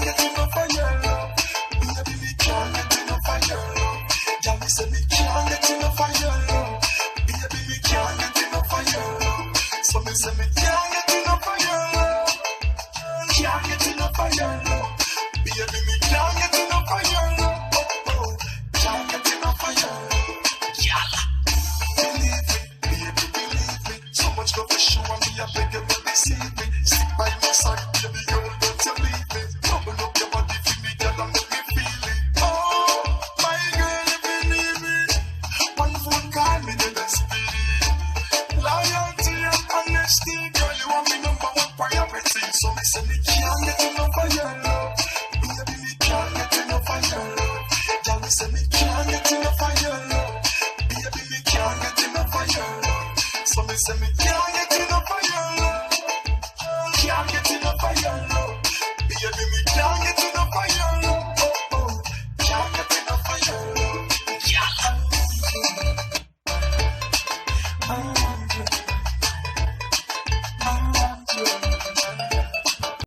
get enough of your love. Baby, me can't get enough of your love. Girl, me say me can't get enough of your love. Baby, me can't get enough of your love. So me say me can't get enough of your love. Can't get enough of your love. Baby, me can't get enough of your love. Oh, oh, can't get enough of your love. Girl, believe me, baby, believe me. So much love for sure, and me I beg you not deceive me. Stick by my side, baby, girl, don't you leave me. Bubble up your body for me, girl, and make me feel it. Oh, my girl, if you need me, one phone call me, then I speed. Loyalty and honesty, girl, you are my number one priority. So me say me can't get enough of your love. Baby, me can't get enough of your love. Girl, me say me can't get enough of your love. Baby, me can't get enough of your love. So me say me can't get enough of your love. Can't get enough of your love. Baby, me can't